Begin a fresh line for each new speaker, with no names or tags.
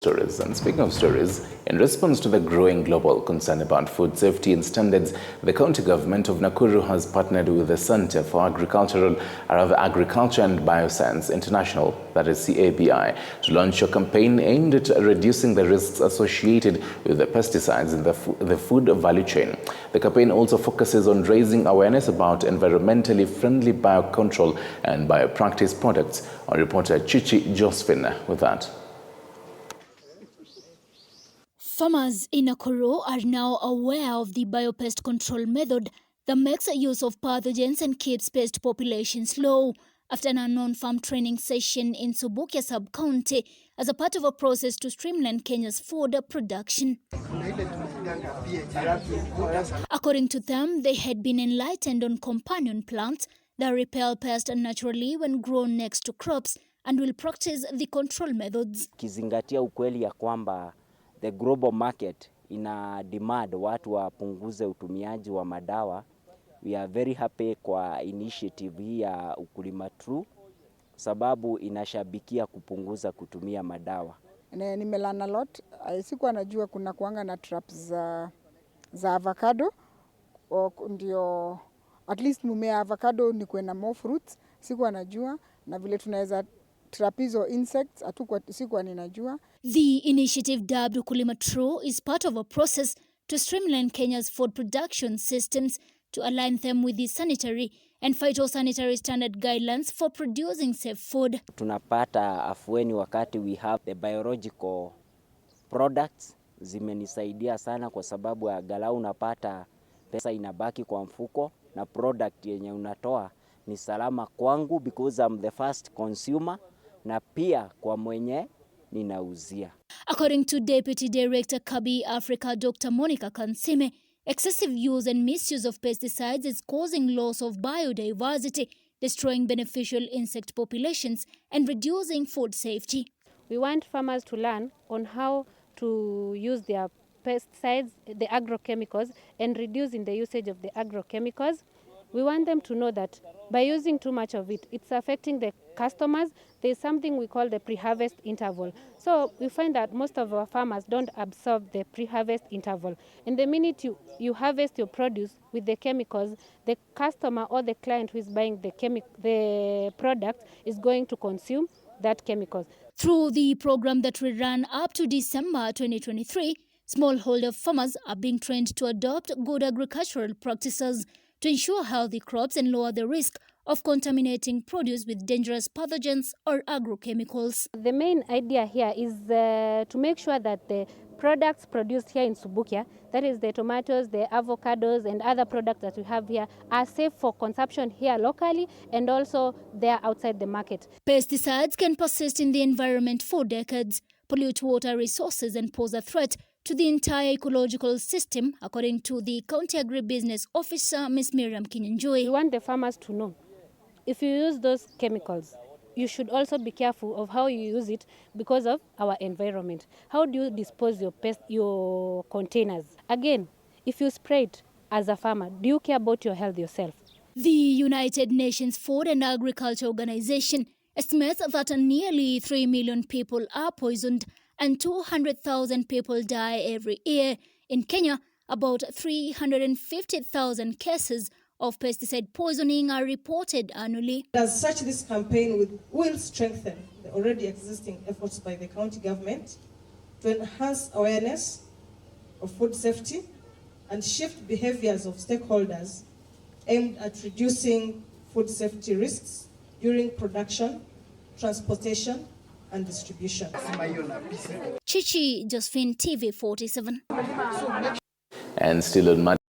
Stories. And speaking of stories, in response to the growing global concern about food safety and standards, the County Government of Nakuru has partnered with the Center for Agriculture and Bioscience International, that is CABI, to launch a campaign aimed at reducing the risks associated with the pesticides in the food value chain. The campaign also focuses on raising awareness about environmentally friendly biocontrol and biopractice products. Our reporter Chichi Josephine with that.
Farmers in Nakuru are now aware of the biopest control method that makes use of pathogens and keeps pest populations low after an unknown farm training session in Subukia sub-county as a part of a process to streamline Kenya's food production. According to them, they had been enlightened on companion plants that repel pests naturally when grown next to crops and will practice the control methods.
Kizingatia ukweli ya kwamba the global market ina demand watu wapunguze utumiaji wa madawa. We are very happy kwa initiative hii ya Ukulima True sababu inashabikia kupunguza kutumia madawa.
Nimelana lot. Sikuwa najua kuna kuanga na traps za avocado. Ndio at least mumea avocado ni kuwe na more fruits. Sikuwa najua na vile tunaweza trapizo insects sikuwa ninajua.
The initiative dubbed Ukulima True is part of a process to streamline Kenya's food production systems to align them with the sanitary and phytosanitary standard guidelines for producing safe food.
Tunapata afueni wakati we have the biological products. Zimenisaidia sana kwa sababu angalau unapata pesa inabaki kwa mfuko na product yenye unatoa ni salama kwangu because I'm the first consumer na pia kwa mwenye ninauzia.
According to Deputy Director CABI Africa Dr. Monica Kansime, excessive use and misuse of pesticides is causing loss of biodiversity, destroying beneficial insect populations and reducing food safety.
We want farmers to learn on how to use their pesticides, the agrochemicals, and reducing the usage of the agrochemicals. We want them to know that by using too much of it, it's affecting the customers. There's something we call the pre-harvest interval. So we find that most of our farmers don't absorb the pre-harvest interval. And the minute you harvest your produce with the chemicals, the customer or the client who is buying the product is going to consume that chemicals.
Through the program that will run up to December 2023, smallholder farmers are being trained to adopt good agricultural practices to ensure healthy crops and lower the risk of contaminating produce with dangerous pathogens or agrochemicals.
The main idea here is to make sure that the products produced here in Subukia, that is the tomatoes, the avocados and other products that we have here, are safe for consumption here locally and also there outside the market.
Pesticides can persist in the environment for decades, pollute water resources and pose a threat to the entire ecological system, according to the County Agribusiness Officer, Ms. Miriam Kinyanjui.
We want the farmers to know, if you use those chemicals, you should also be careful of how you use it because of our environment. How do you dispose your containers? Again, if you spray it as a farmer, do you care about your health yourself?
The United Nations Food and Agriculture Organization estimates that nearly 3 million people are poisoned and 200,000 people die every year. In Kenya, about 350,000 cases of pesticide poisoning are reported annually.
As such, this campaign will strengthen the already existing efforts by the county government to enhance awareness of food safety and shift behaviors of stakeholders aimed at reducing food safety risks during production, transportation, and distribution.
Chichi Josephine, TV 47.
And still on